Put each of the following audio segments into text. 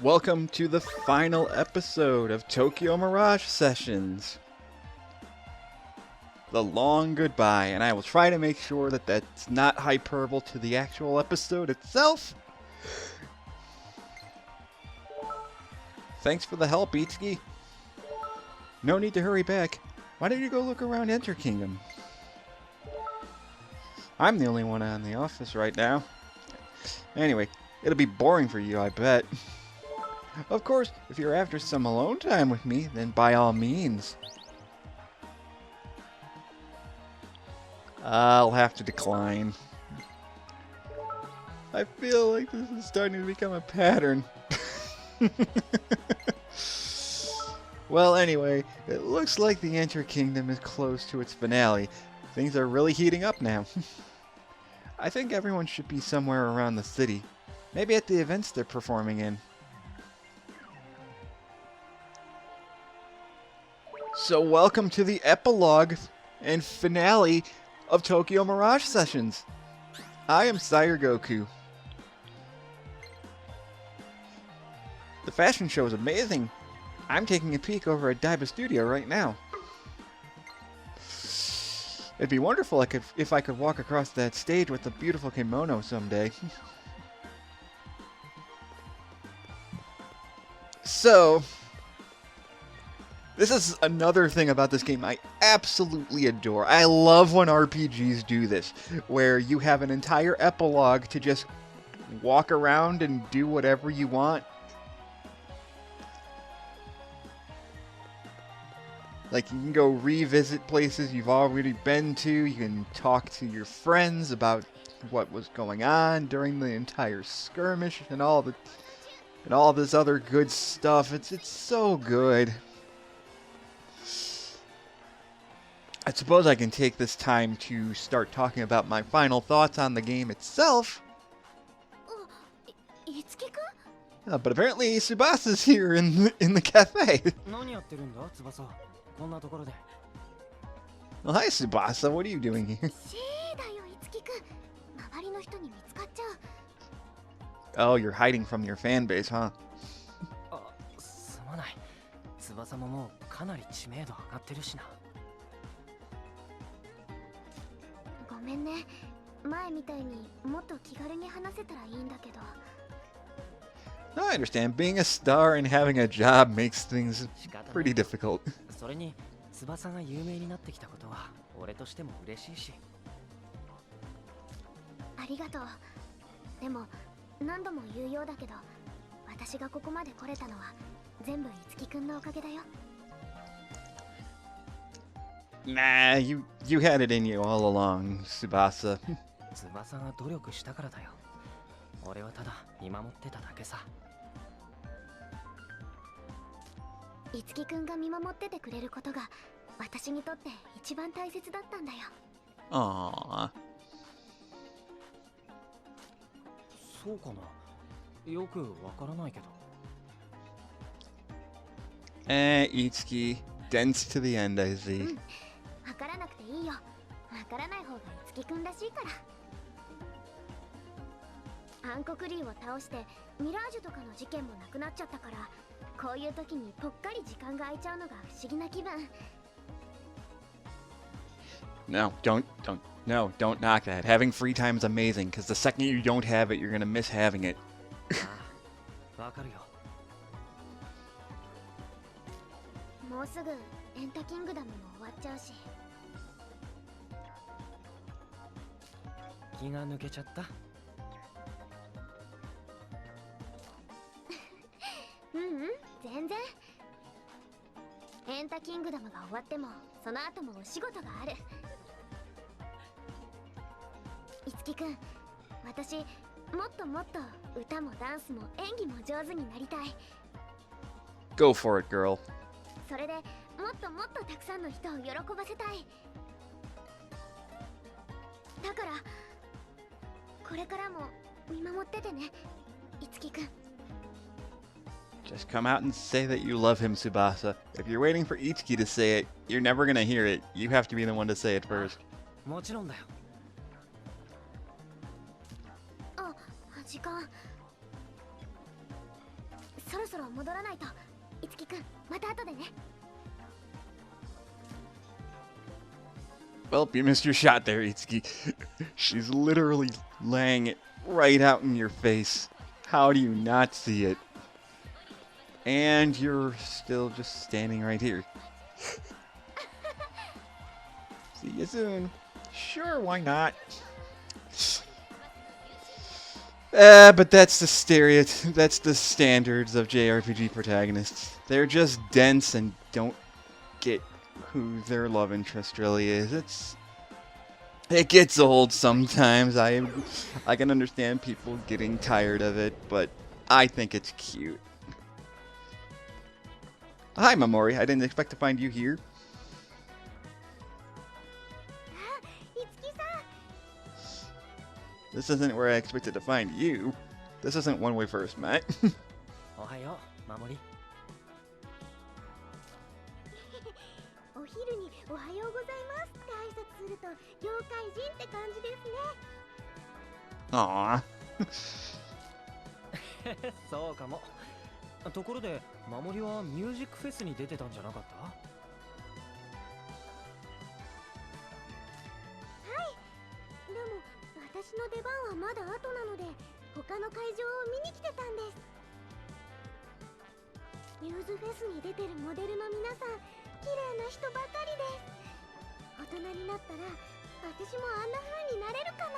Welcome to the final episode of Tokyo Mirage Sessions. The long goodbye, and I will try to make sure that that's not hyperbole to the actual episode itself. Thanks for the help, Itsuki. No need to hurry back. Why don't you go look around Enter Kingdom? I'm the only one in the office right now. Anyway, it'll be boring for you, I bet. Of course, if you're after some alone time with me, then by all means. I'll have to decline. I feel like this is starting to become a pattern. Well, anyway, it looks like the Enter Kingdom is close to its finale. Things are really heating up now. I think everyone should be somewhere around the city. Maybe at the events they're performing in. So welcome to the epilogue and finale of Tokyo Mirage Sessions. I am Sire Goku. The fashion show is amazing. I'm taking a peek over at Daiba Studio right now. It'd be wonderful if I could walk across that stage with a beautiful kimono someday. So, this is another thing about this game I absolutely adore. I love when RPGs do this, where you have an entire epilogue to just walk around and do whatever you want. Like, you can go revisit places you've already been to, you can talk to your friends about what was going on during the entire skirmish and all this other good stuff. It's so good. I suppose I can take this time to start talking about my final thoughts on the game itself. But apparently Tsubasa's here in the cafe. Well, hi Tsubasa, what are you doing here? Oh, you're hiding from your fan base, huh? I understand. Being a star and having a job makes things pretty difficult. Nah, you had it in you all along, Tsubasa. Aww. Itsuki, dense to the end, I see. No, don't knock that. Having free time is amazing, because the second you don't have it, you're gonna miss having it. Go for it, girl. Just come out and say that you love him, Tsubasa. If you're waiting for Itsuki to say it, you're never gonna hear it. You have to be the one to say it first. ろ戻らないと。いつきくん、また後でね。Well, you missed your shot there, Itsuki. She's literally laying it right out in your face. How do you not see it? And you're still just standing right here. See you soon. Sure, why not? But that's the that's the standards of JRPG protagonists. They're just dense and don't get who their love interest really is. It gets old sometimes. I can understand people getting tired of it, but I think it's cute. Hi, Momori. I didn't expect to find you here. This isn't where I expected to find you. This isn't when we first met. Ohayo, Momori. お昼におはようございますって挨拶すると業界人って感じですね。Aww. そうかも。ところで、守はミュージックフェスに出てたんじゃなかった？はい。でも私の出番はまだ後なので他の会場を見に来てたんです。ミューズフェスに出てるモデルの皆さん、綺麗な人ばかりです。大人になったら私もあんな風になれるか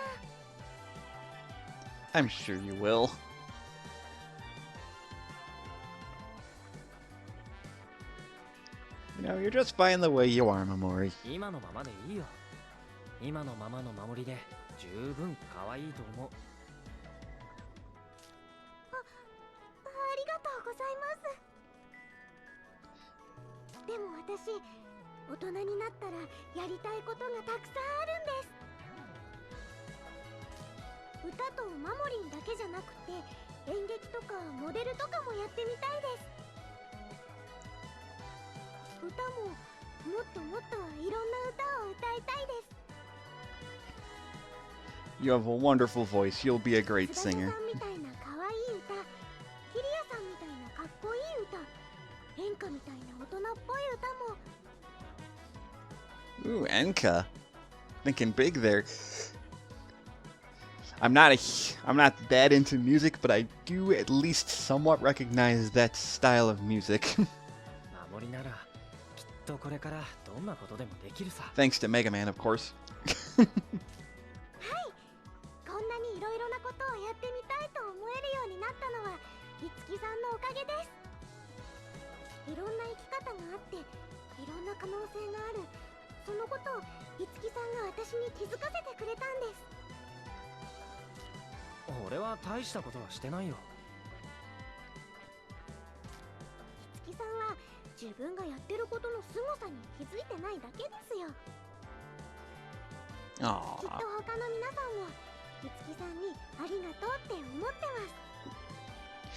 な。I'm sure you will. You know, you're just fine the way you are, Momori. 今のままでいいよ。今のままの守で十分可愛いと思う。ありがとうございます。でも私、大人になったらやりたいことがたくさんあるんです。歌とマモリンだけじゃなくて演劇とかモデルとかもやってみたいです。歌ももっともっといろんな歌を歌いたいです。You have a wonderful voice. You'll be a great singer. さんみたいな可愛い歌、キリアさんみたいなかっこいい歌、演歌みたいな大人っぽい歌も。Ooh, Enka. Thinking big there. I'm not that into music, but I do at least somewhat recognize that style of music. 守ならきっとこれからどんなことでもできるさ。 Thanks to Mega Man, of course. はい、こんなにいろいろなことをやってみたいと思えるようになったのはいつきさんのおかげです。いろんな生き方があっていろんな可能性がある、そのことをいつきさんが私に気づかせてくれたんです。俺は大したことはしてないよ。いつきさんは自分がやってることの凄さに気づいてないだけですよ。きっと Aww. 他の皆さんもいつきさんにありがとうって思って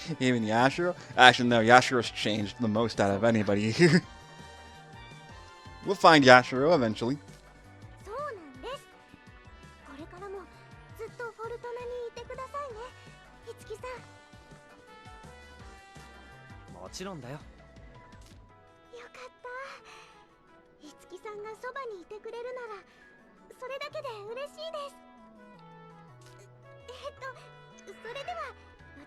ます。 Even Yashiro? Actually, no, Yashiro's changed the most out of anybody here. We'll find Yashiro eventually. そうなんです。これからもずっとフォルトナにいてくださいね、いつきさん。もちろんだよ。よかった。いつきさんがそばにいてくれるならそれだけで嬉しいです。それでは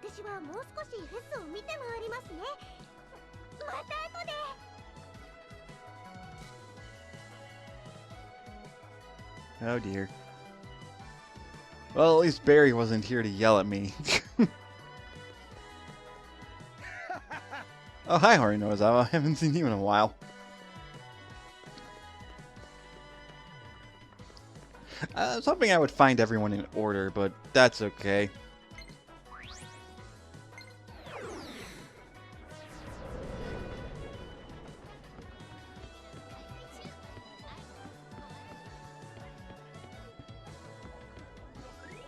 私はもう少しフェスを見て回りますね。また後で。Oh dear. Well, at least Barry wasn't here to yell at me. Oh, hi, Horinozawa. I haven't seen you in a while. I was hoping I would find everyone in order, but that's okay.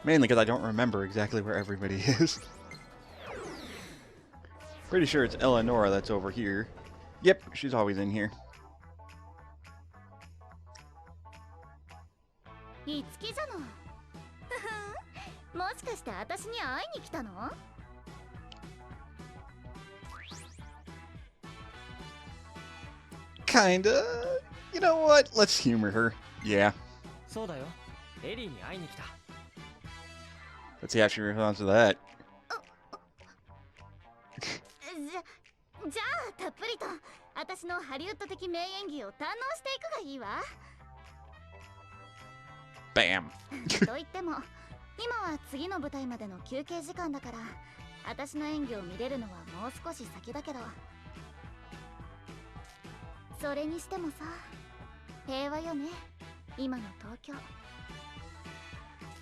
Mainly because I don't remember exactly where everybody is. Pretty sure it's Eleonora that's over here. Yep, she's always in here. いつきじゃの。もしかして私に会いに来たの？ kinda. You know what? Let's humor her. Yeah. そうだよ。エリーに会いに来た。 Let's see how she responds to that. じゃあたっぷりと私のハリウッド的名演技を堪能していくがいいわ。 Bam. と言っても今は次の舞台までの休憩時間だから私の演技を見れるのはもう少し先だけど、それにしてもさ、平和よね今の東京。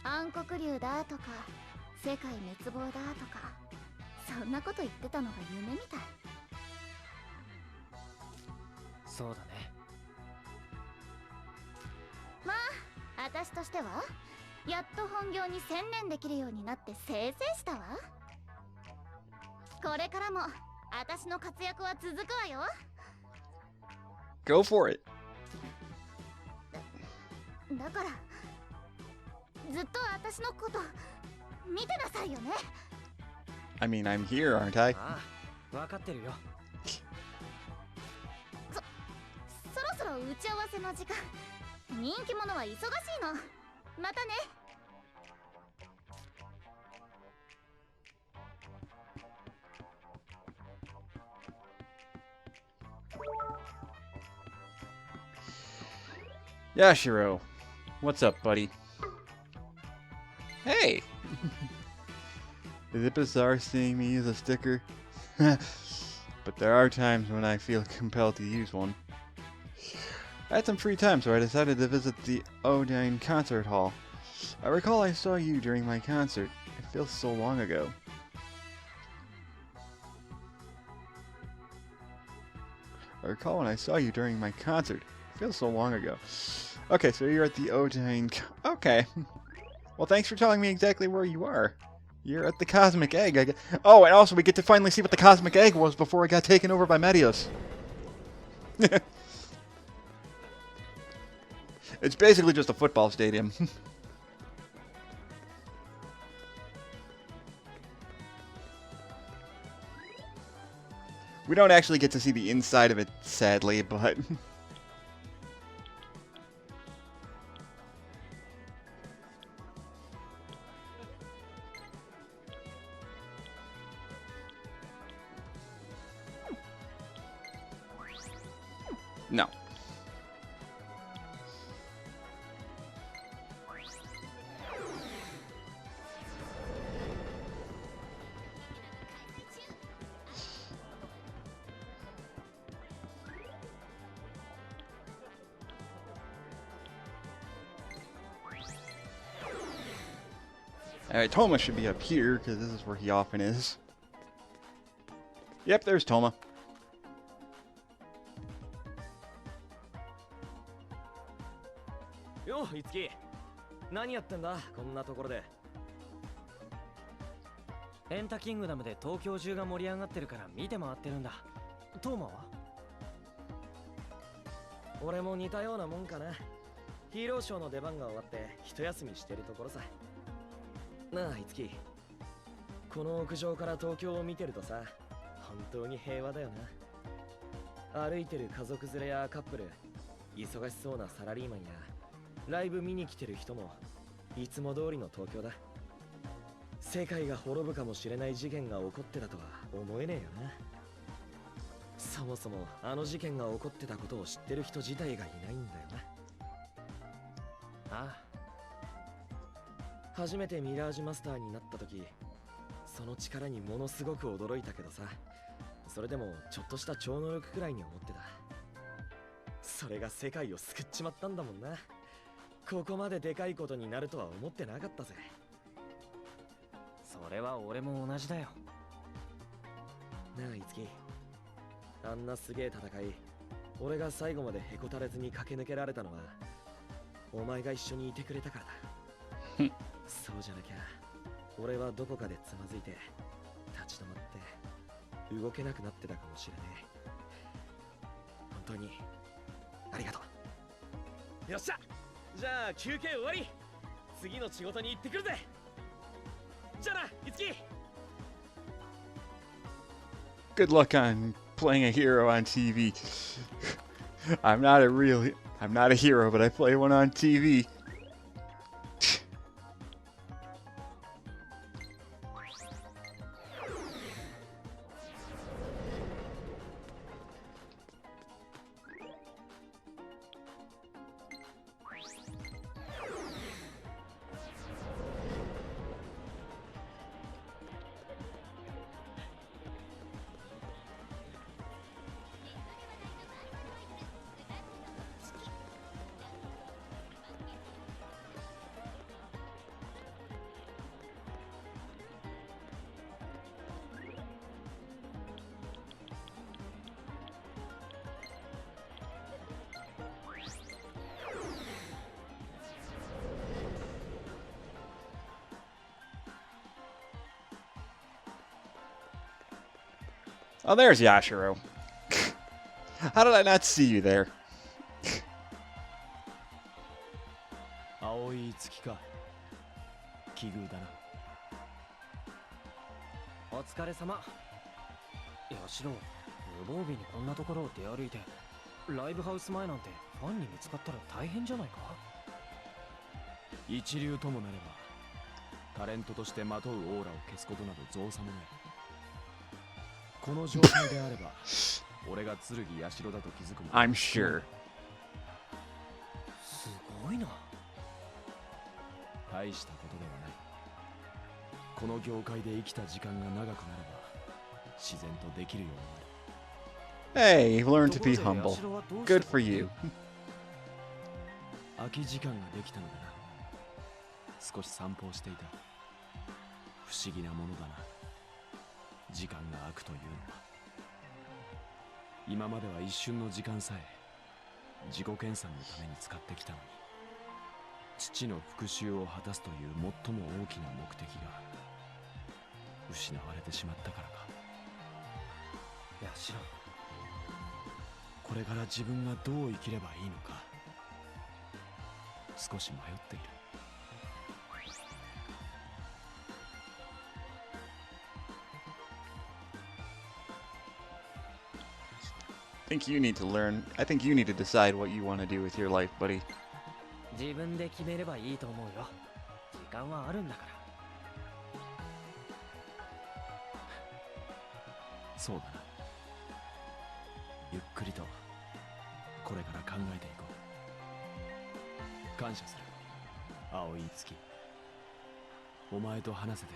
暗黒竜だとか世界滅亡だとかそんなこと言ってたのが夢みたい。そうだね。まあ私としてはやっと本業に専念できるようになってせいせいしたわ。これからも私の活躍は続くわよ。 Go for it. だからずっと私のこと見てなさいよね。 I mean, I'm here, aren't I? ああ、分かってるよ。そろそろ打ち合わせの時間。人気者は忙しいの。またね。Yashiro, what's up, buddy? Hey! Is it bizarre seeing me use a sticker? But there are times when I feel compelled to use one. I had some free time, so I decided to visit the Odine Concert Hall. I recall I saw you during my concert. It feels so long ago. I recall when I saw you during my concert. It feels so long ago. Okay, so you're at the Odine... Okay. Well, thanks for telling me exactly where you are. You're at the Cosmic Egg, I guess. Oh, and also we get to finally see what the Cosmic Egg was before it got taken over by Medios. It's basically just a football stadium. We don't actually get to see the inside of it, sadly, but... No. Alright, Toma should be up here, because this is where he often is. Yep, there's Toma. Yo, Itsuki. 何やってんだこんなところで。エンタキングダムで東京中が盛り上がってるから見て回ってるんだ。トーマは？俺も似たようなもんかな。ヒーローショーの出番が終わって一休みしてるところさ。なあ、Itsuki。この屋上から東京を見てるとさ、本当に平和だよな。歩いてる家族連れやカップル、忙しそうなサラリーマンやライブ見に来てる人もいつも通りの東京だ。世界が滅ぶかもしれない事件が起こってたとは思えねえよな。そもそもあの事件が起こってたことを知ってる人自体がいないんだよな。ああ。初めてミラージュマスターになった時、その力にものすごく驚いたけどさ、それでもちょっとした超能力くらいに思ってた。それが世界を救っちまったんだもんな。ここまででかいことになるとは思ってなかったぜ。それは俺も同じだよ。なあ、Itsuki。あんなすげえ戦い、俺が最後までへこたれずに駆け抜けられたのは、お前が一緒にいてくれたからだ。そうじゃなきゃ、俺はどこかでつまずいて、立ち止まって、動けなくなってたかもしれねえ。本当に、ありがとう。よっしゃ、じゃあ休憩終わり。次の仕事に行ってくるぜ。じゃあな、Itsuki。Good luck on playing a hero on TV. I'm not a hero, but I play one on TV. Oh, there's Yashiro. How did I not see you there? 青い月か。奇遇だな。お疲れ様。ヤシロ、無防備にこんなところを出歩いて、ライブハウス前なんてファンに見つかったら大変じゃないか。一流ともなれば、タレントとしてまとうオーラを消すことなど造作もない。この状態であれば、俺が剣ヤシロだと気づくも。I'm sure. すごいな。大したことではない。この業界で生きた時間が長くなれば、自然とできるようになる。Hey, learn to be humble. Good for you. 空き時間ができたのだな。少し散歩をしていた。不思議なものだな。時間が空くというのは。今までは一瞬の時間さえ自己研鑽のために使ってきたのに、父の復讐を果たすという最も大きな目的が失われてしまったからか。ヤシロ、これから自分がどう生きればいいのか少し迷っている。I think you need to learn. I think you need to decide what you want to do with your life, buddy. 自分で決めればいいと思うよ。時間はあるんだから。そうだな。ゆっくりとこれから考えていこう。感謝する、青い月。お前と話せて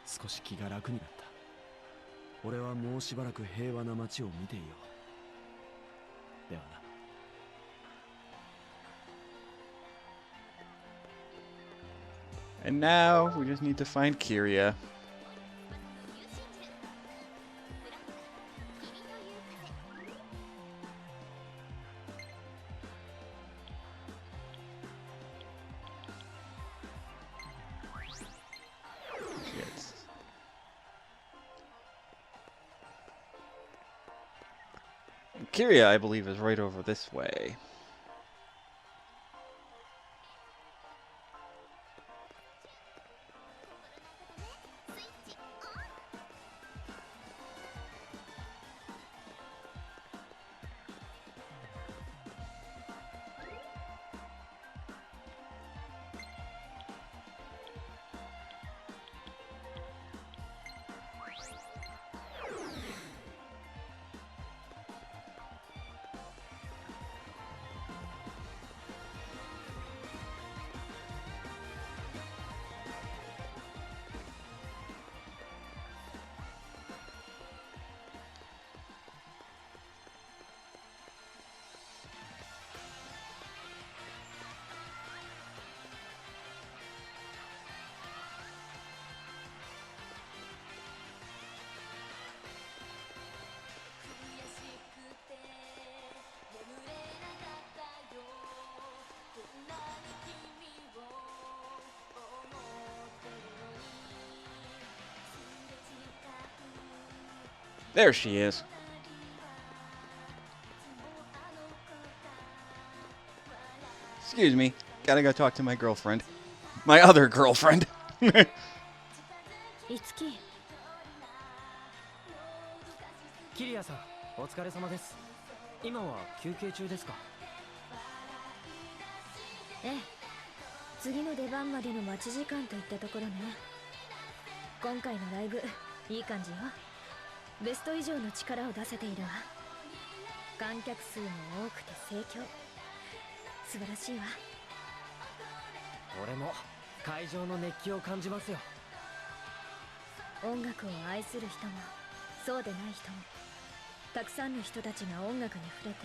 少し気が楽になった。俺はもうしばらく平和な街を見ていよう。ではな。And now we just need to find Kiria. Kiria, I believe, is right over this way. There she is. Excuse me. Gotta go talk to my girlfriend. My other girlfriend. いつき。キリアさん、お疲れ様です。今は休憩中ですか？ええ、次の出番までの待ち時間といったところね。今回のライブいい感じよ。ベスト以上の力を出せているわ。観客数も多くて盛況、素晴らしいわ。俺も会場の熱気を感じますよ。音楽を愛する人もそうでない人も、たくさんの人たちが音楽に触れて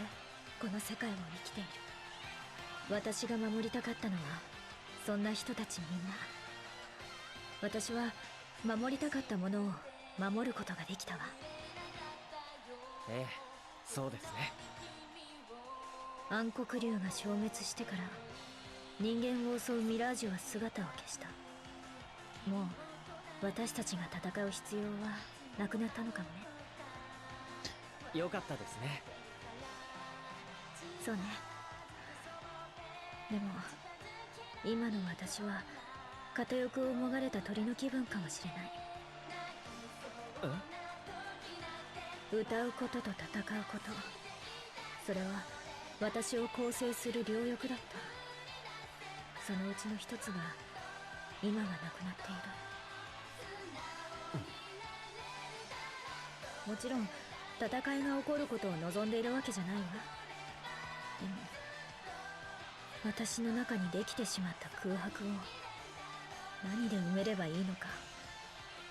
この世界を生きている。私が守りたかったのはそんな人たちみんな。私は守りたかったものを守ることができたわ。ええ、そうですね。暗黒竜が消滅してから人間を襲うミラージュは姿を消した。もう私たちが戦う必要はなくなったのかもね。よかったですね。そうね。でも今の私は片翼をもがれた鳥の気分かもしれない。歌うことと戦うこと、それは私を構成する両翼だった。そのうちの一つが今はなくなっている。もちろん戦いが起こることを望んでいるわけじゃないわ。でも私の中にできてしまった空白を何で埋めればいいのか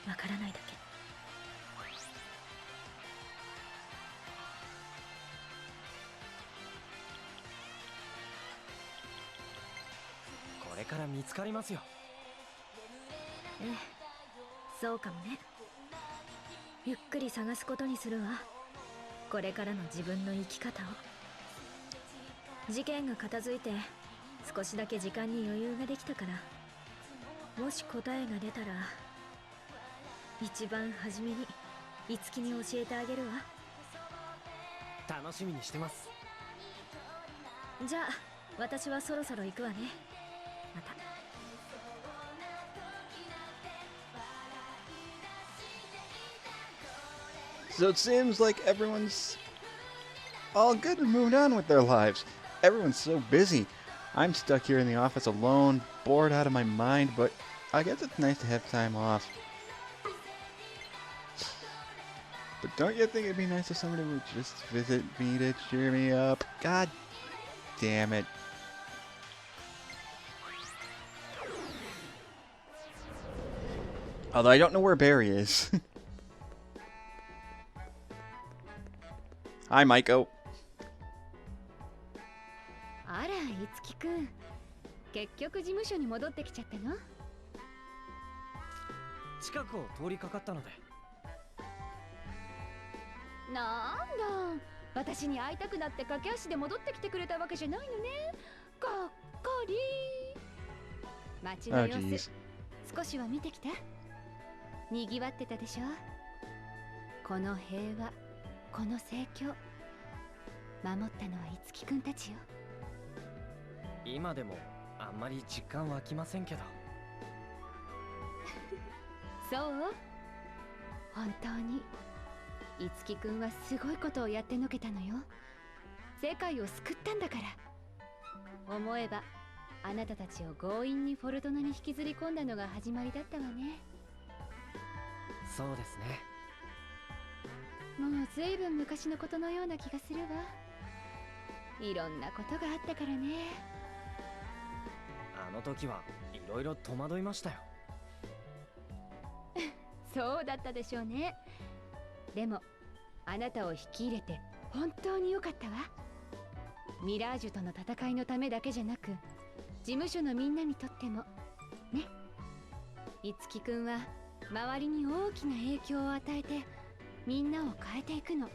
わからないだけ。これから見つかりますよ。ええ、そうかもね。ゆっくり探すことにするわ。これからの自分の生き方を。事件が片付いて少しだけ時間に余裕ができたから、もし答えが出たら一番初めに樹に教えてあげるわ。楽しみにしてます。じゃあ私はそろそろ行くわね。また。So it seems like everyone's all good and moved on with their lives. Everyone's so busy. I'm stuck here in the office alone, bored out of my mind, but I guess it's nice to have time off. But don't you think it'd be nice if somebody would just visit me to cheer me up? God damn it. Although I don't know where Barry is. Hi, Maiko. あら、いつきくん。結局事務所に戻ってきちゃったの？近くを通りかかったので。なんだ、私に会いたくなって駆け足で戻ってきてくれたわけじゃないのね。がっかり。街の様子、少しは見てきた？にぎわってたでしょ。この平和、この盛況、守ったのはいつきくんたちよ。今でもあんまり実感湧きませんけど。そう？本当にいつきくんはすごいことをやってのけたのよ。世界を救ったんだから。思えばあなたたちを強引にフォルトナに引きずり込んだのが始まりだったわね。そうですね。もうずいぶん昔のことのような気がするわ。いろんなことがあったからね。あの時はいろいろ戸惑いましたよ。そうだったでしょうね。でもあなたを引き入れて本当に良かったわ。ミラージュとの戦いのためだけじゃなく、事務所のみんなにとってもね。いつきくんは周りに大きな影響を与えてみんなを変えていくの。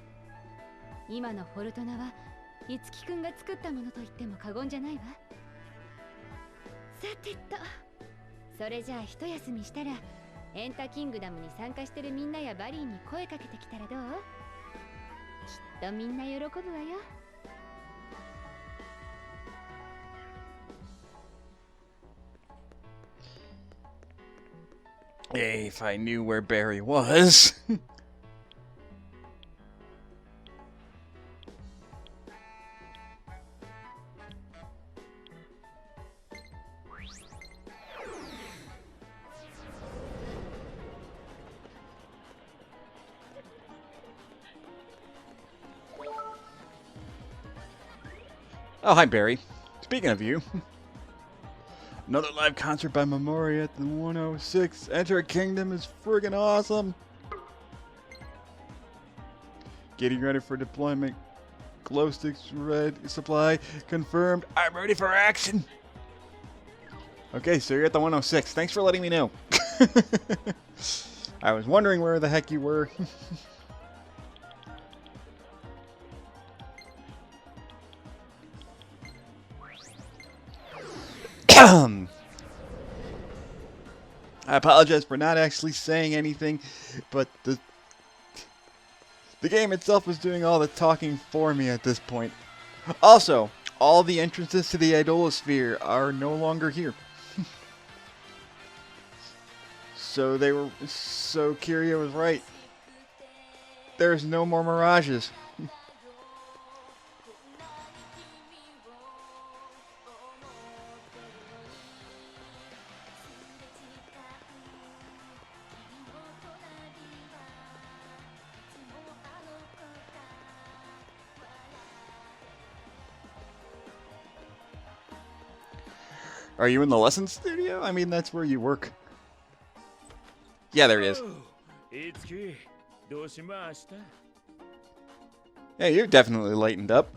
今のフォルトナはいつきくんが作ったものと言っても過言じゃないわ。さてと、それじゃあ一休みしたらエンタキングダムに参加してるみんなやバリーに声かけてきたらどう？きっとみんな喜ぶわよ。If I knew where Barry was. Oh, hi, Barry. Speaking of you, another live concert by Momori at the 106. Enter Kingdom is friggin' awesome. Getting ready for deployment. Glow sticks red supply confirmed. I'm ready for action. Okay, so you're at the 106. Thanks for letting me know. I was wondering where the heck you were. I apologize for not actually saying anything, but the game itself is doing all the talking for me at this point. Also, all the entrances to the Idolosphere are no longer here. So Kiria was right. There's no more Mirages. Are you in the lesson studio? I mean, that's where you work. Yeah, there he is. Yeah, you're definitely lightened up.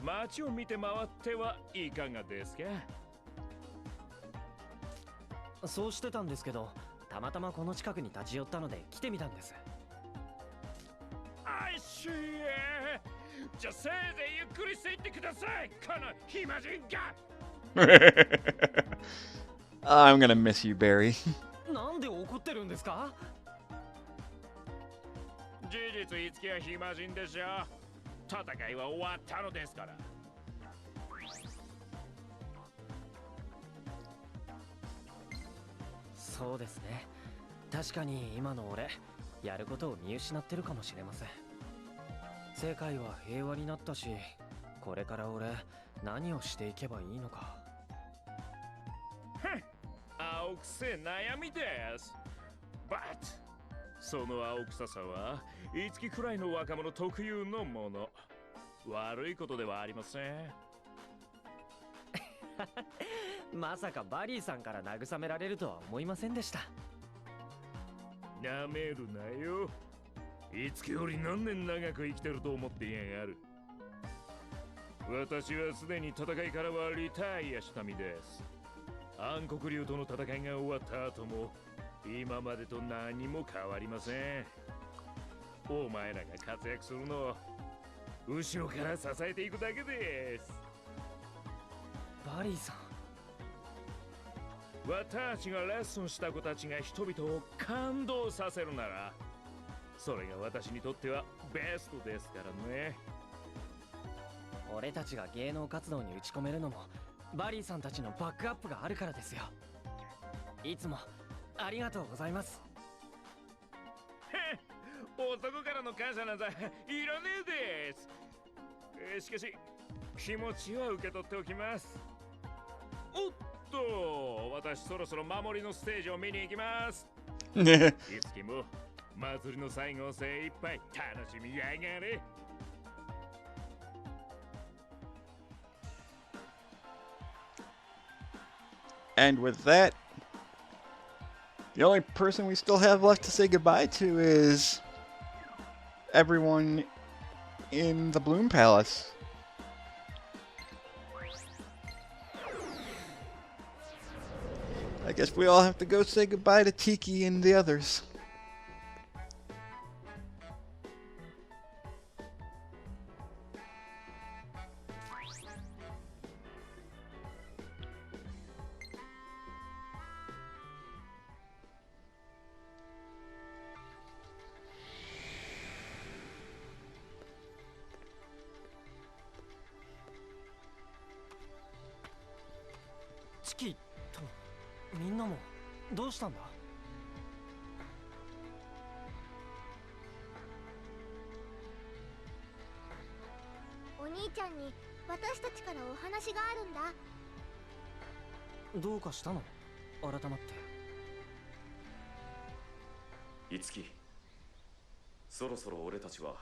街を見て回ってはいかがですか？そうしてたんですけど、たまたまこの近くに立ち寄ったので来てみたんです。I see. じゃあせいぜいゆっくりしていってください。この暇人が。I'm gonna miss you, Barry. なんで怒ってるんですか？事実いつきは暇人でしょ。戦いは終わったのですから。そうですね。確かに今の俺、やることを見失ってるかもしれません。世界は平和になったし、これから俺、何をしていけばいいのか。青臭い悩みです。But その青臭さはいつきくらいの若者特有のもの。悪いことではありません。まさかバリーさんから慰められるとは思いませんでした。なめるなよ。いつきより何年長く生きてると思ってやがる。私はすでに戦いからはリタイアした身です。暗黒竜との戦いが終わった後も今までと何も変わりません。お前らが活躍するのを後ろから支えていくだけです。バリーさん、私がレッスンした子たちが人々を感動させるならそれが私にとってはベストですからね。俺たちが芸能活動に打ち込めるのもバリーさんたちのバックアップがあるからですよ。いつもありがとうございます。男からの感謝なんざいらねえです。しかし気持ちは受け取っておきます。おっと、私そろそろ守りのステージを見に行きます。いつきも祭りの最後を精一杯楽しみやがれ。And with that, the only person we still have left to say goodbye to is everyone in the Bloom Palace. I guess we all have to go say goodbye to Tiki and the others. Tiki とみんなもどうしたんだ？お兄ちゃんに私たちからお話があるんだ。どうかしたの？改まって。いつき、そろそろ俺たちは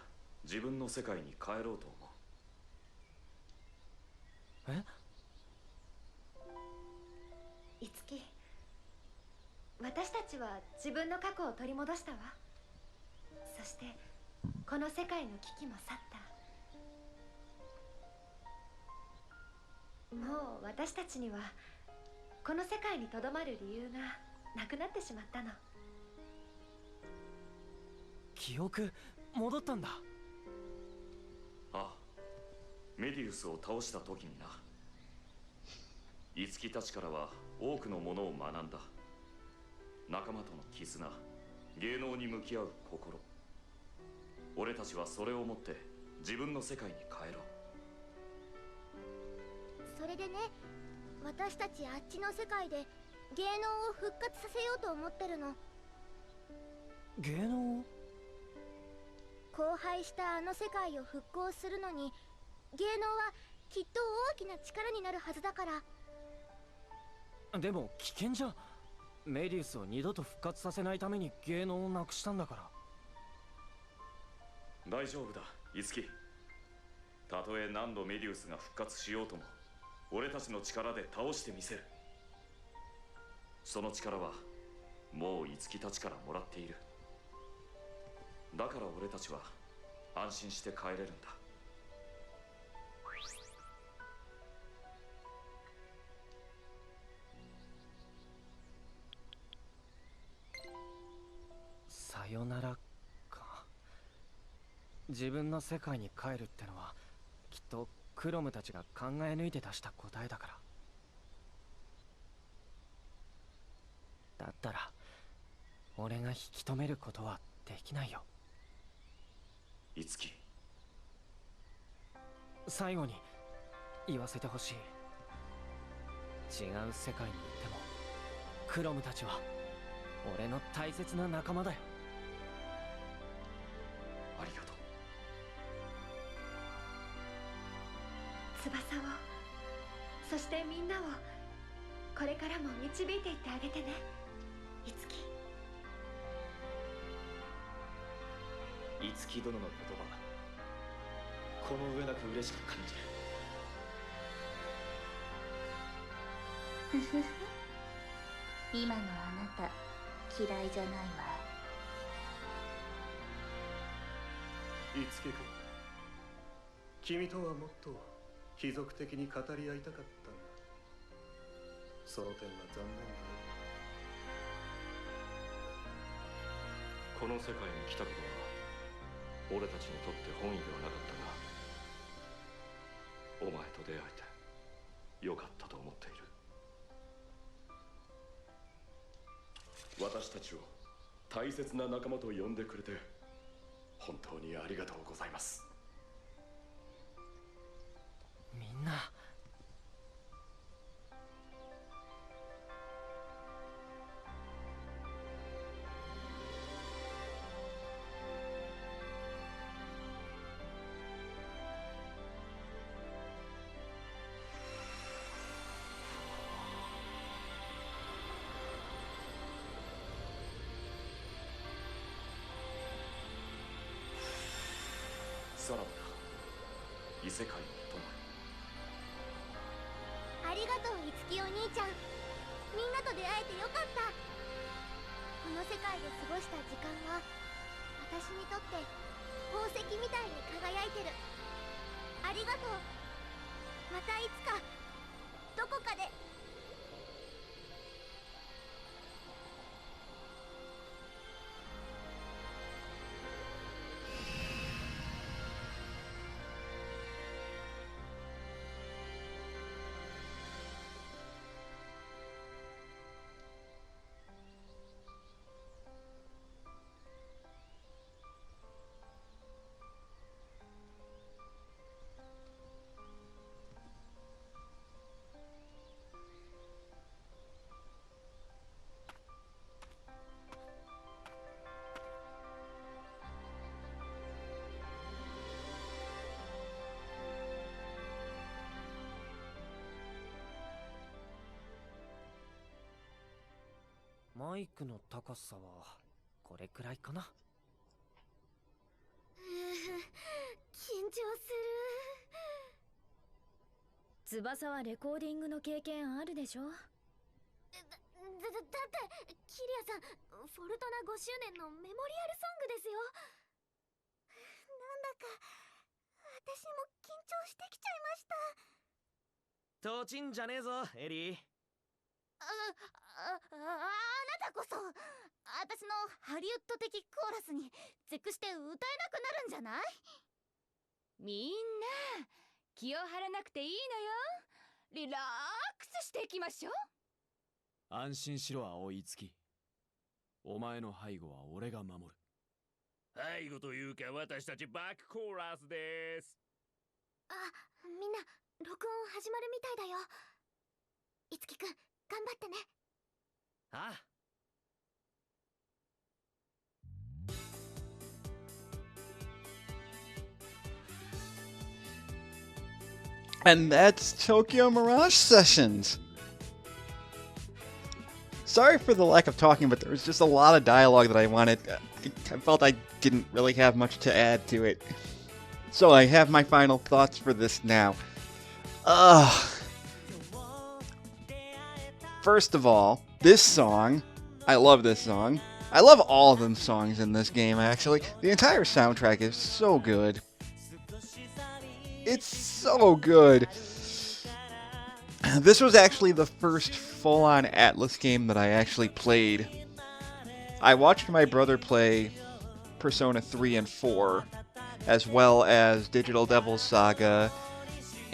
自分の世界に帰ろうと思う。え？いつき、私たちは自分の過去を取り戻したわ。そしてこの世界の危機も去った。もう私たちにはこの世界にとどまる理由がなくなってしまったの。記憶戻ったんだ。ああ、メディウスを倒した時にな。樹たちからは多くのものを学んだ。仲間との絆、芸能に向き合う心。俺たちはそれを持って自分の世界に帰ろう。それでね、私たちあっちの世界で芸能を復活させようと思ってるの。芸能？荒廃したあの世界を復興するのに芸能はきっと大きな力になるはずだから。でも危険じゃん。メディウスを二度と復活させないために芸能をなくしたんだから。大丈夫だ、樹。たとえ何度メディウスが復活しようとも、俺たちの力で倒してみせる。その力はもう樹たちからもらっている。だから俺たちは安心して帰れるんだ。さよならか。自分の世界に帰るってのはきっとクロムたちが考え抜いて出した答えだから。だったら俺が引き止めることはできないよ。樹。最後に言わせてほしい。違う世界に行ってもクロムたちは俺の大切な仲間だよ。ありがとう。翼を、そしてみんなをこれからも導いていってあげてね、いつき。樹殿の言葉、この上なく嬉しく感じる。ふふふ、今のあなた嫌いじゃないわ。樹君、君とはもっと貴族的に語り合いたかったが、その点は残念だ。この世界に来たことは俺たちにとって本意ではなかったが、お前と出会えてよかったと思っている。私たちを大切な仲間と呼んでくれて本当にありがとうございます。みんなさらばだ、異世界の友。ありがとう、いつきお兄ちゃん。みんなと出会えてよかった。この世界で過ごした時間は私にとって宝石みたいに輝いてる。ありがとう。またいつかどこかで。マイクの高さはこれくらいかな。翼はレコーディングの経験あるでしょ。だってキリアさん、フォルトナ5周年のメモリアルソングですよ。なんだか私も緊張してきちゃいました。とちんじゃねえぞエリー。あなたこそ私のハリウッド的コーラスに絶句して歌えなくなるんじゃない？みんな気を張らなくていいのよ。リラックスしていきましょう。安心しろ青い月。お前の背後は俺が守る。背後というか私たちバックコーラスです。みんな録音始まるみたいだよ。いつきくん頑張ってね。ああ。And that's Tokyo Mirage Sessions. Sorry for the lack of talking, but there was just a lot of dialogue that I wanted. I felt I didn't really have much to add to it. So I have my final thoughts for this now. First of all, this song, I love this song. I love all of the songs in this game, actually. The entire soundtrack is so good. It's so good. This was actually the first full-on Atlus game that I actually played. I watched my brother play Persona 3 and 4, as well as Digital Devil's Saga,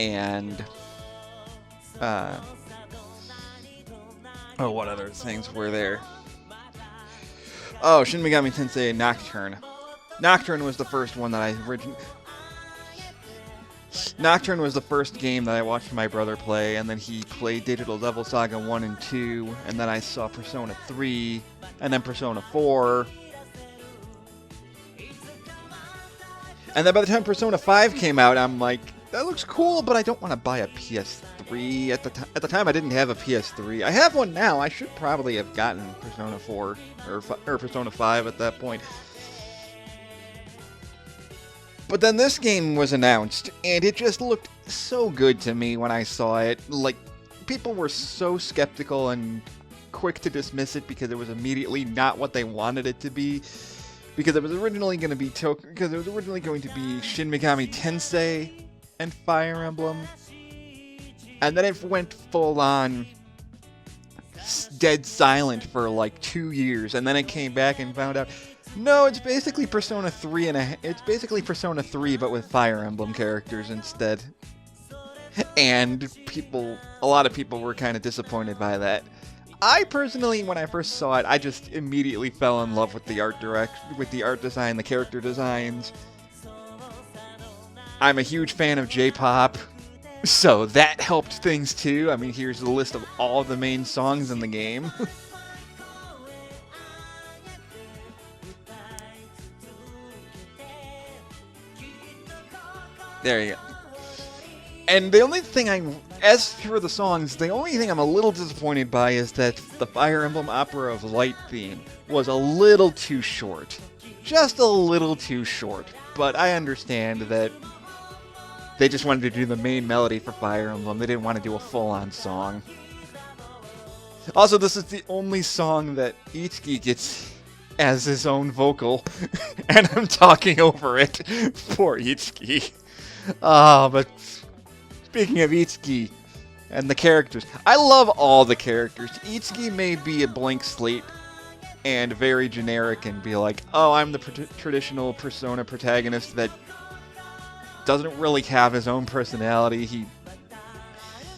and what other things were there? Oh, Shin Megami Tensei Nocturne. Nocturne was the first one that I Nocturne was the first game that I watched my brother play, and then he played Digital Devil Saga 1 and 2, and then I saw Persona 3, and then Persona 4. And then by the time Persona 5 came out, I'm like, that looks cool, but I don't want to buy a PS3. At the time, I didn't have a PS3. I have one now. I should probably have gotten Persona 4 or Persona 5 at that point. But then this game was announced, and it just looked so good to me when I saw it. Like, people were so skeptical and quick to dismiss it because it was immediately not what they wanted it to be. Because it was originally going to be Shin Megami Tensei and Fire Emblem. And then it went full on dead silent for like 2 years, and then it came back and found out, no, it's basically Persona 3 it's basically Persona 3 but with Fire Emblem characters instead. And a lot of people were kind of disappointed by that. I personally, when I first saw it, I just immediately fell in love with the art design, the character designs. I'm a huge fan of J-pop, so that helped things too. I mean, here's the list of all the main songs in the game. There you go. And the only thing as for the songs, the only thing I'm a little disappointed by is that the Fire Emblem Opera of Light theme was a little too short. Just a little too short. But I understand that they just wanted to do the main melody for Fire Emblem. They didn't want to do a full-on song. Also, this is the only song that Itsuki gets as his own vocal. And I'm talking over it for Itsuki. But speaking of Itsuki and the characters, I love all the characters. Itsuki may be a blank slate and very generic and be like, oh, I'm the traditional Persona protagonist that doesn't really have his own personality.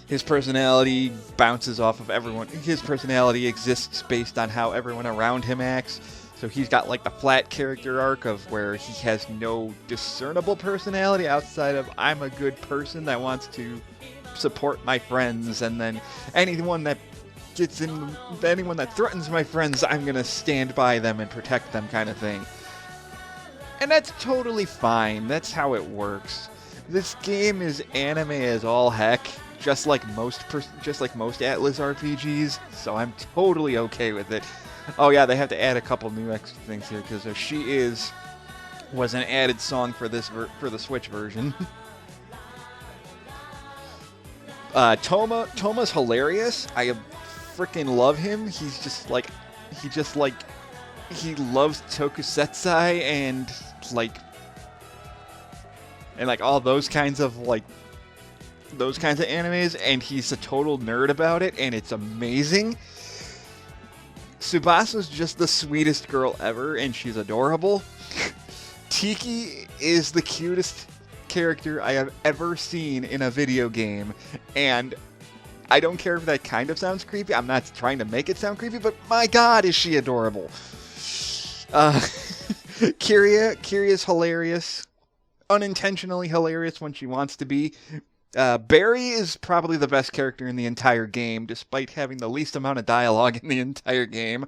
His personality bounces off of everyone. His personality exists based on how everyone around him acts. So he's got like the flat character arc of where he has no discernible personality outside of I'm a good person that wants to support my friends, and then anyone that threatens my friends, I'm gonna stand by them and protect them, kind of thing. And that's totally fine. That's how it works. This game is anime as all heck, just like most Atlus RPGs. So I'm totally okay with it. Oh yeah, they have to add a couple new extra things here because She was an added song for this for the Switch version. Toma's hilarious. I freaking love him. He loves tokusetsai and all those kinds of animes, and he's a total nerd about it, and it's amazing. Tsubasa's just the sweetest girl ever, and she's adorable. Tiki is the cutest character I have ever seen in a video game, and I don't care if that kind of sounds creepy. I'm not trying to make it sound creepy, but my god, is she adorable. Kiria's hilarious. Unintentionally hilarious when she wants to be. Barry is probably the best character in the entire game, despite having the least amount of dialogue in the entire game.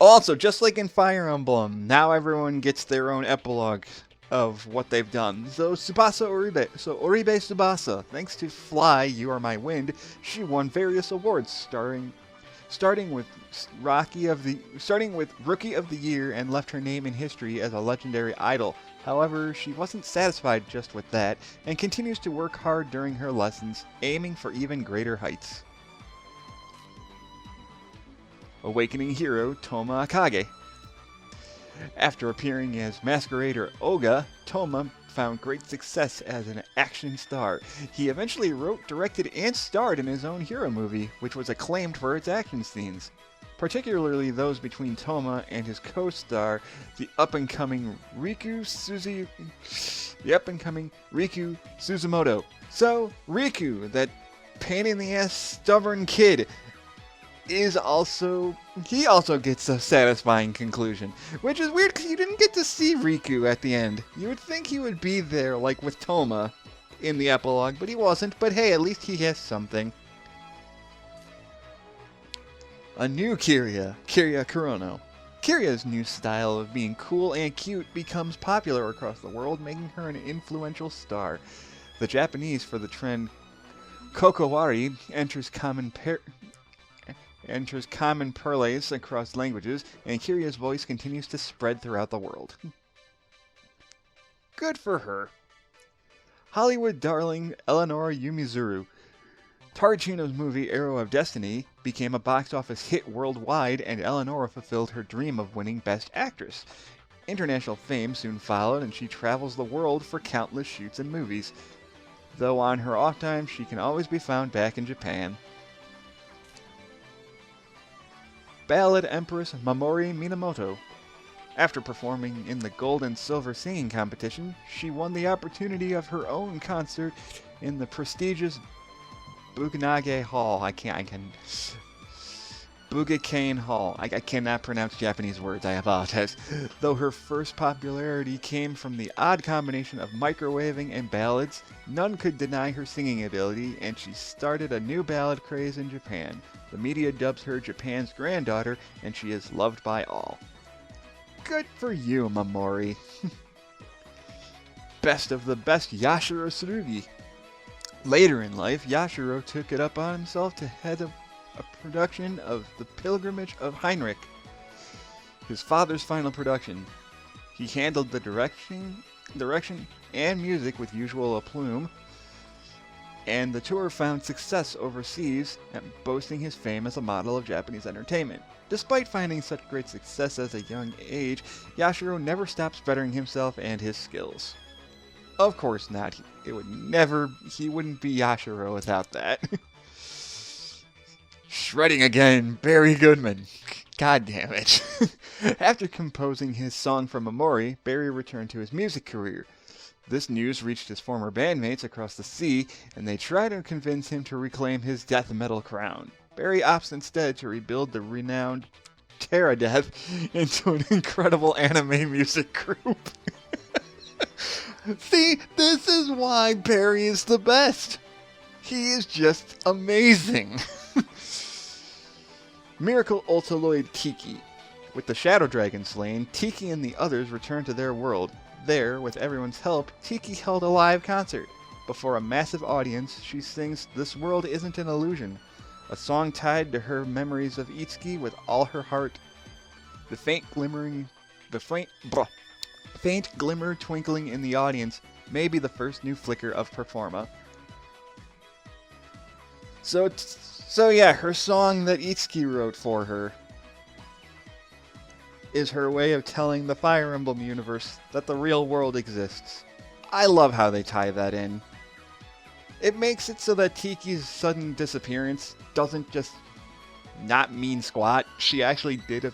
Also, just like in Fire Emblem, now everyone gets their own epilogue of what they've done. So Oribe Tsubasa, thanks to Fly, You Are My Wind, she won various awards, starting with Rookie of the Year, and left her name in history as a legendary idol. However, she wasn't satisfied just with that, and continues to work hard during her lessons, aiming for even greater heights. Awakening hero Toma Akage. After appearing as masquerader Oga, Toma found great success as an action star. He eventually wrote, directed, and starred in his own hero movie, which was acclaimed for its action scenes, particularly those between Toma and his co-star, the up-and-coming Riku Suzumoto. So, Riku, that pain-in-the-ass stubborn kid, he also gets a satisfying conclusion, which is weird because you didn't get to see Riku at the end. You would think he would be there, like with Toma, in the epilogue, but he wasn't. But hey, at least he has something. A new Kiria Kurono. Kiria's new style of being cool and cute becomes popular across the world, making her an influential star. The Japanese for the trend Kokowari enters common parlance across languages, and Kiria's voice continues to spread throughout the world. Good for her. Hollywood darling Eleanor Yumizuru. Tarantino's movie Arrow of Destiny became a box office hit worldwide, and Eleanor fulfilled her dream of winning Best Actress. International fame soon followed, and she travels the world for countless shoots and movies. Though on her off time, she can always be found back in Japan. Ballad Empress Momori Minamoto. After performing in the Gold and Silver Singing Competition, she won the opportunity of her own concert in the prestigious Bugakane Hall. Bugakane Hall. I cannot pronounce Japanese words, I apologize. Though her first popularity came from the odd combination of microwaving and ballads, none could deny her singing ability, and she started a new ballad craze in Japan. The media dubs her Japan's granddaughter, and she is loved by all. Good for you, Momori. Best of the best Yashira Surugi. Later in life, Yashiro took it up on himself to head a production of The Pilgrimage of Heinrich, his father's final production. He handled the direction and music with usual aplomb, and the tour found success overseas, boasting his fame as a model of Japanese entertainment. Despite finding such great success at a young age, Yashiro never stops bettering himself and his skills. Of course not. He wouldn't be Yashiro without that. Shredding again, Barry Goodman. God damn it. After composing his song for Momori, Barry returned to his music career. This news reached his former bandmates across the sea, and they try to convince him to reclaim his death metal crown. Barry opts instead to rebuild the renowned Terradeath into an incredible anime music group. See, this is why Barry is the best. He is just amazing. Miracle Ultaloid Tiki. With the Shadow Dragon slain, Tiki and the others return to their world. There, with everyone's help, Tiki held a live concert. Before a massive audience, she sings This World Isn't an Illusion, a song tied to her memories of Itsuki with all her heart. The faint glimmer twinkling in the audience may be the first new flicker of Performa. So yeah, her song that Itsuki wrote for her is her way of telling the Fire Emblem universe that the real world exists. I love how they tie that in. It makes it so that Tiki's sudden disappearance doesn't just not mean squat. She actually did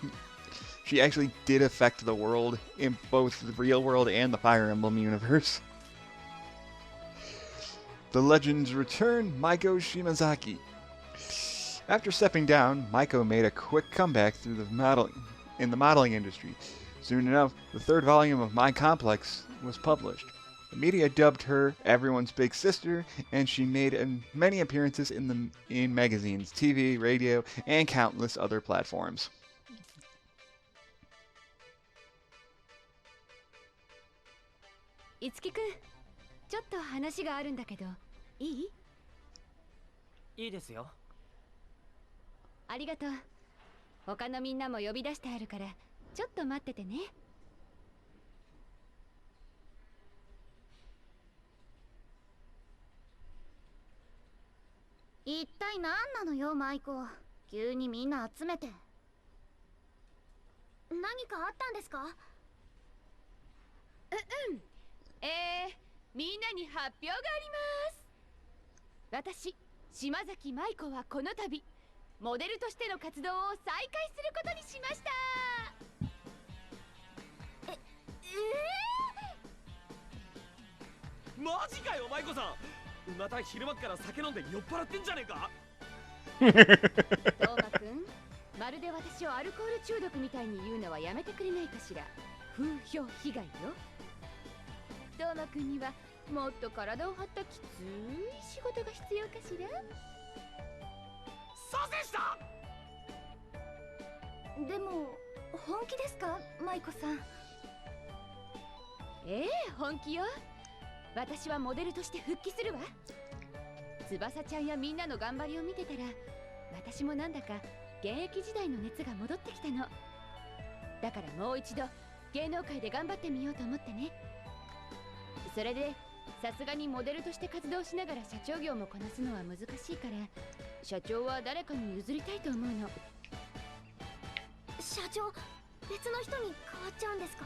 affect the world in both the real world and the Fire Emblem universe. The legends return Maiko Shimazaki. After stepping down, Maiko made a quick comeback through the modeling industry. Soon enough, the third volume of My Complex was published. The media dubbed her everyone's big sister, and she made many appearances in magazines, TV, radio, and countless other platforms. Itsuki-kun, ちょっと話があるんだけど、いい？いいですよ。ありがとう。他のみんなも呼び出してあるから、ちょっと待っててね。一体何なのよマイコ、急にみんな集めて。何かあったんですか？みんなに発表があります。私、島崎舞子はこの度モデルとしての活動を再開することにしました。マジかよ舞子さん、また昼間から酒飲んで酔っ払ってんじゃねえか。トーマくん、まるで私をアルコール中毒みたいに言うのはやめてくれないかしら。風評被害よ。トーマくんにはもっと体を張ったきつい仕事が必要かしら。させした。でも本気ですか舞子さん？本気よ。私はモデルとして復帰するわ。翼ちゃんやみんなの頑張りを見てたら、私もなんだか現役時代の熱が戻ってきたの。だからもう一度芸能界で頑張ってみようと思ってね。それでさすがにモデルとして活動しながら社長業もこなすのは難しいから、社長は誰かに譲りたいと思うの。社長、別の人に変わっちゃうんですか？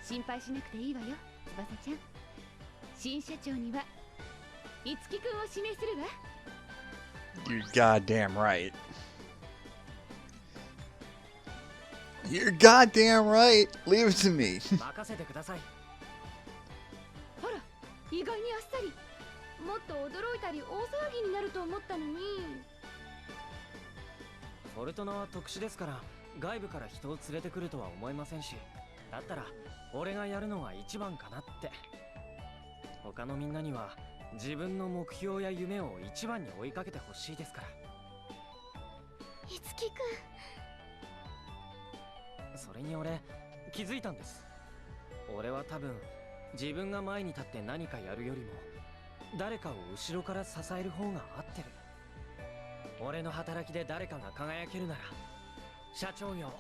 心配しなくていいわよ、翼ちゃん。新社長には樹くんを指名するわ。 You're goddamn right. You're goddamn right. Leave it to me. 任せてください。あら、意外にあっさり。もっと驚いたり大騒ぎになると思ったのに。フォルトナは特殊ですから、外部から人を連れてくるとは思えませんし、だったら俺がやるのが一番かなって。他のみんなには自分の目標や夢を一番に追いかけてほしいですから。樹くん、それに俺気づいたんです。俺は多分自分が前に立って何かやるよりも誰かを後ろから支える方が合ってる。俺の働きで誰かが輝けるなら社長業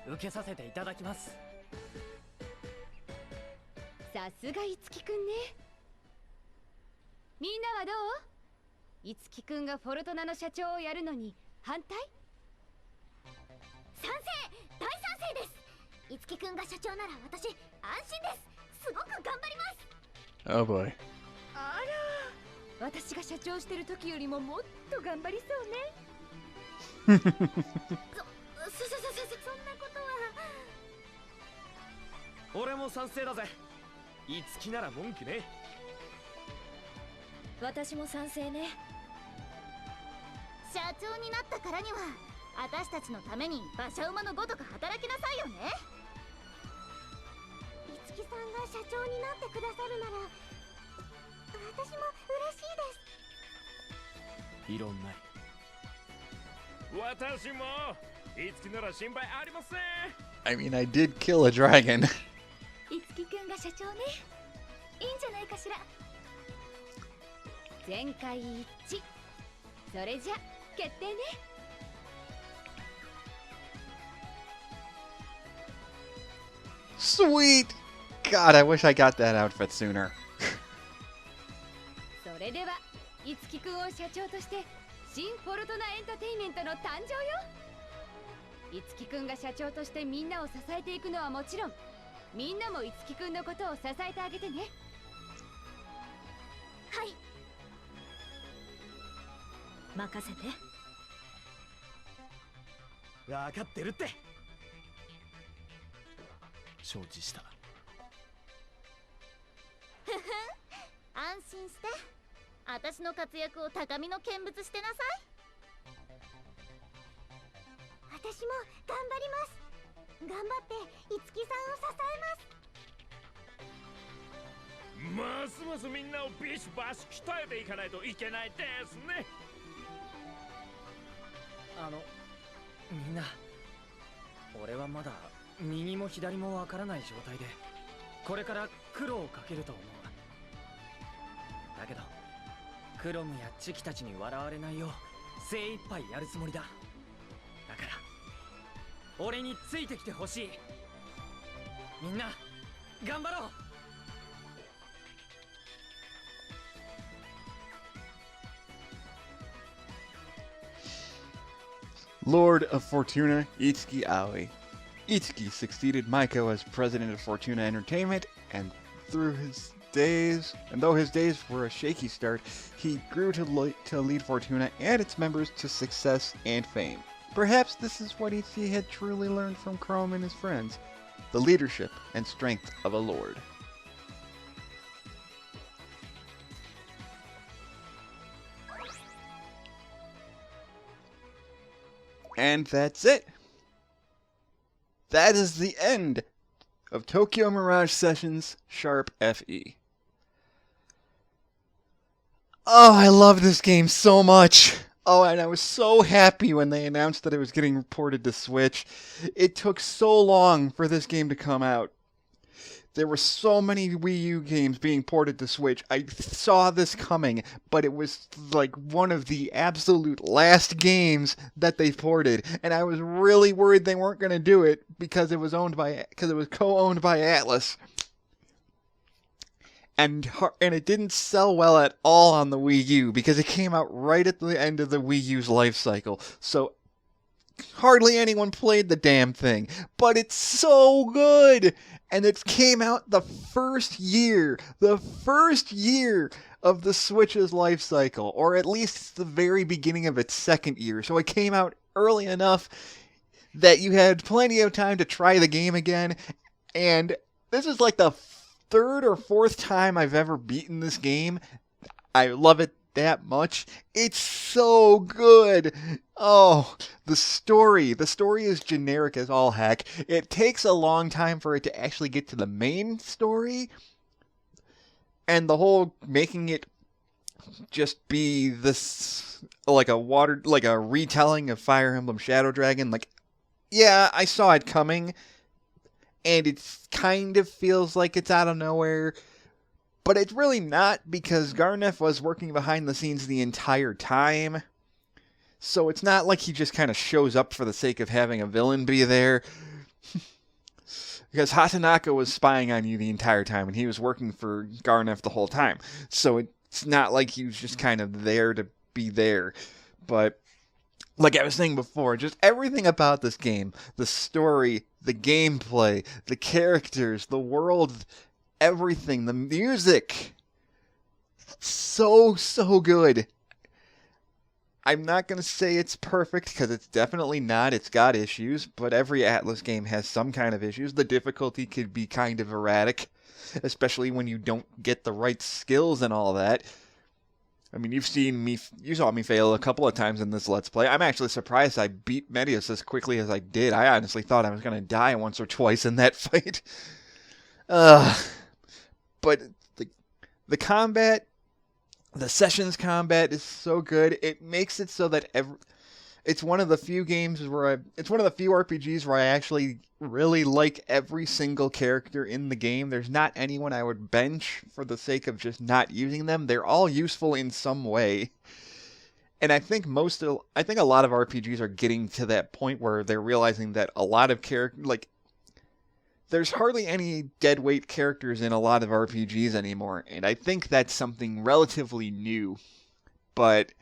受けさせていただきます。さすが樹くんね。みんなはどう？樹くんがフォルトナの社長をやるのに反対？賛成、大賛成です。樹くんが社長なら私安心です。すごく頑張ります。 Oh boy. あら、私が社長してる時よりももっと頑張りそうね。そんなことは。俺も賛成だぜ。樹なら文句ね。私も賛成ね。社長になったからには私たちのために馬車馬のごとく働きなさいよね。樹さんが社長になってくださるなら私も嬉しいです。異論ない。私も樹なら心配ありません。 I mean, I did kill a dragon. 樹くんが社長ね。いいんじゃないかしら。全会一致。それじゃ決定ね。Sweet! God, I wish I got that outfit sooner. それでは樹くんを社長として新フォルトナエンターテインメントの誕生よ。樹くんが社長としてみんなを支えていくのはもちろん、みんなも樹くんのことを支えてあげてね。はい。任せて。分かってるって。承知した。ふふん、安心して。私の活躍を高みの見物してなさい。私も頑張ります。頑張って樹さんを支えます。ますますみんなをビシバシ鍛えていかないといけないですね。みんな、俺はまだ右も左もわからない状態で、これから苦労をかけると思う。だけどクロムやチキたちに笑われないよう精一杯やるつもりだ。だから俺についてきてほしい。みんな頑張ろう。Lord of Fortuna, Itsuki Aoi. Itsuki succeeded Maiko as president of Fortuna Entertainment, and though his days were a shaky start, he grew to lead Fortuna and its members to success and fame. Perhaps this is what Itsuki had truly learned from Chrome and his friends, the leadership and strength of a lord. And that's it. That is the end of Tokyo Mirage Sessions Sharp FE. Oh, I love this game so much. Oh, and I was so happy when they announced that it was getting ported to Switch. It took so long for this game to come out. There were so many Wii U games being ported to Switch. I saw this coming, but it was like one of the absolute last games that they ported, and I was really worried they weren't going to do it because it was co-owned by Atlas. And it didn't sell well at all on the Wii U because it came out right at the end of the Wii U's life cycle. So hardly anyone played the damn thing, but it's so good. And it came out the first year of the Switch's life cycle, or at least the very beginning of its second year. So it came out early enough that you had plenty of time to try the game again. And this is like the third or fourth time I've ever beaten this game. I love it that much. It's so good. Oh, the story is generic as all heck. It takes a long time for it to actually get to the main story, and the whole making it just be this like a retelling of Fire Emblem Shadow Dragon. Like, yeah, I saw it coming, and it kind of feels like it's out of nowhere. But it's really not, because Garneth was working behind the scenes the entire time. So it's not like he just kind of shows up for the sake of having a villain be there. Because Hatanaka was spying on you the entire time, and he was working for Garneth the whole time. So it's not like he was just kind of there to be there. But like I was saying before, just everything about this game, the story, the gameplay, the characters, the world, everything, the music, so good. I'm not going to say it's perfect, because it's definitely not. It's got issues, but every Atlas game has some kind of issues. The difficulty could be kind of erratic, especially when you don't get the right skills and all that. I mean, you saw me fail a couple of times in this Let's Play. I'm actually surprised I beat Medius as quickly as I did. I honestly thought I was going to die once or twice in that fight. But the combat, the Sessions combat is so good. It makes it so that it's one of the few RPGs where I actually really like every single character in the game. There's not anyone I would bench for the sake of just not using them. They're all useful in some way. And I think a lot of RPGs are getting to that point where they're realizing that a lot of there's hardly any deadweight characters in a lot of RPGs anymore, and I think that's something relatively new. But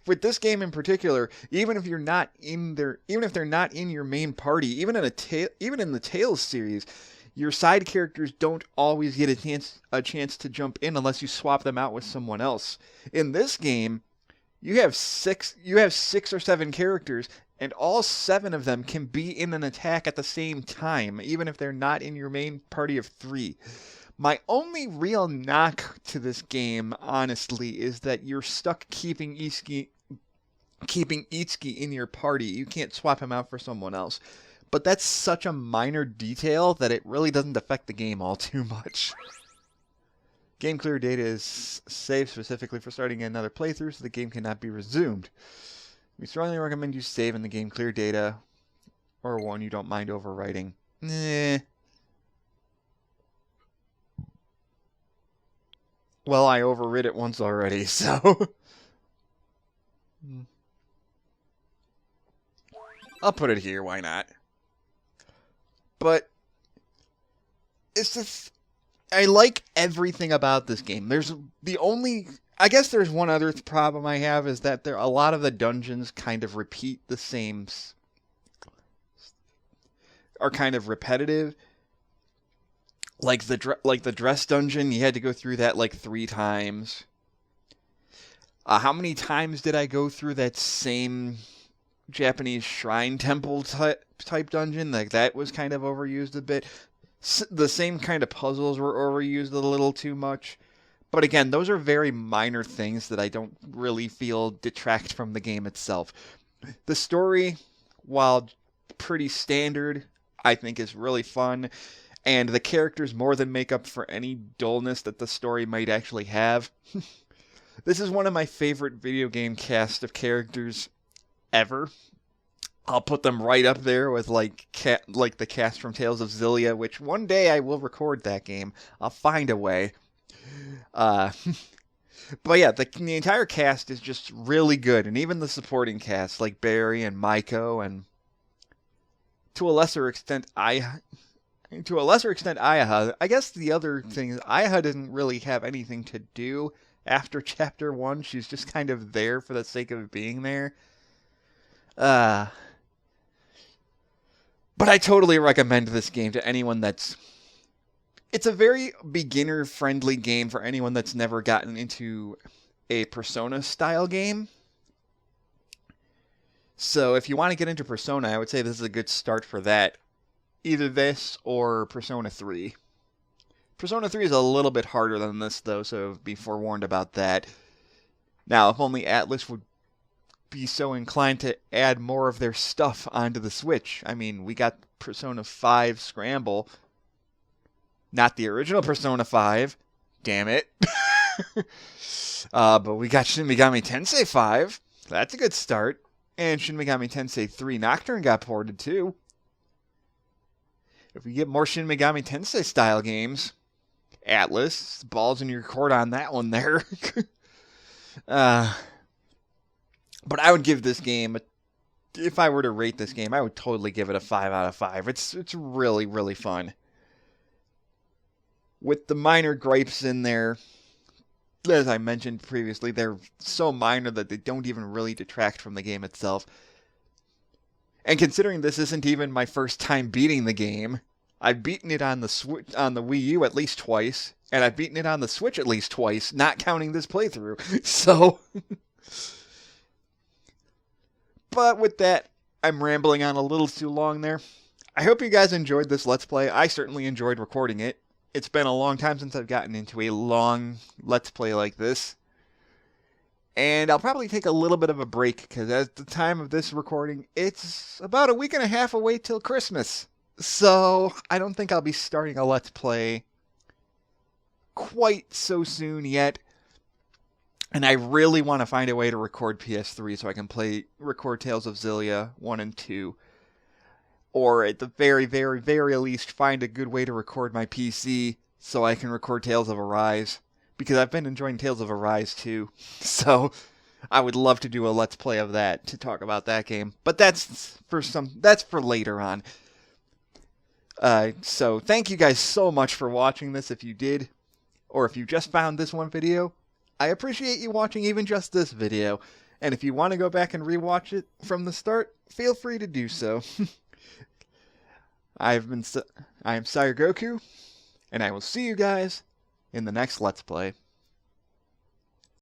with this game in particular, even if you're not in their, even if they're not in your main party, even in the Tales series, your side characters don't always get a chance to jump in unless you swap them out with someone else. In this game, you have six or seven characters, and all 7 of them can be in an attack at the same time, even if they're not in your main party of 3. My only real knock to this game, honestly, is that you're stuck keeping Itsuki in your party. You can't swap him out for someone else. But that's such a minor detail that it really doesn't affect the game all too much. Game clear data is saved specifically for starting another playthrough, so the game cannot be resumed. We strongly recommend you save in the game clear data, or one you don't mind overwriting. Well, I overwrit it once already, so... I'll put it here, why not? But it's just, I like everything about this game. I guess there's one other problem I have, is that a lot of the dungeons kind of repeat the same, are kind of repetitive. Like the dress dungeon, you had to go through that like 3 times. How many times did I go through that same Japanese shrine temple type dungeon? Like, that was kind of overused a bit. The same kind of puzzles were overused a little too much. But again, those are very minor things that I don't really feel detract from the game itself. The story, while pretty standard, I think is really fun. And the characters more than make up for any dullness that the story might actually have. This is one of my favorite video game cast of characters ever. I'll put them right up there with like the cast from Tales of Xillia, which one day I will record that game. I'll find a way. But yeah, the entire cast is just really good, and even the supporting cast like Barry and Maiko, and to a lesser extent Ayaha. I guess the other thing is Ayaha didn't really have anything to do after Chapter 1. She's just kind of there for the sake of being there. But I totally recommend this game to anyone that's... It's a very beginner-friendly game for anyone that's never gotten into a Persona-style game. So if you want to get into Persona, I would say this is a good start for that. Either this or Persona 3. Persona 3 is a little bit harder than this, though, so be forewarned about that. Now, if only Atlus would be so inclined to add more of their stuff onto the Switch. I mean, we got Persona 5 Scramble. Not the original Persona 5. Damn it. But we got Shin Megami Tensei 5. That's a good start. And Shin Megami Tensei 3 Nocturne got ported, too. If we get more Shin Megami Tensei style games, Atlus, balls in your court on that one there. But I would give this game, if I were to rate this game, I would totally give it a 5 out of 5. It's really, really fun. With the minor gripes in there, as I mentioned previously, they're so minor that they don't even really detract from the game itself. And considering this isn't even my first time beating the game, I've beaten it on the Wii U at least twice, and I've beaten it on the Switch at least twice, not counting this playthrough. So, but with that, I'm rambling on a little too long there. I hope you guys enjoyed this Let's Play. I certainly enjoyed recording it. It's been a long time since I've gotten into a long Let's Play like this. And I'll probably take a little bit of a break, because at the time of this recording, it's about a week and a half away till Christmas. So, I don't think I'll be starting a Let's Play quite so soon yet. And I really want to find a way to record PS3 so I can record Tales of Xillia 1 and 2. Or at the very, very, very least, find a good way to record my PC so I can record Tales of Arise. Because I've been enjoying Tales of Arise too. So I would love to do a Let's Play of that to talk about that game. But that's for later on. So thank you guys so much for watching this if you did. Or if you just found this one video. I appreciate you watching even just this video. And if you want to go back and rewatch it from the start, feel free to do so. I am Sire Goku, and I will see you guys in the next Let's Play.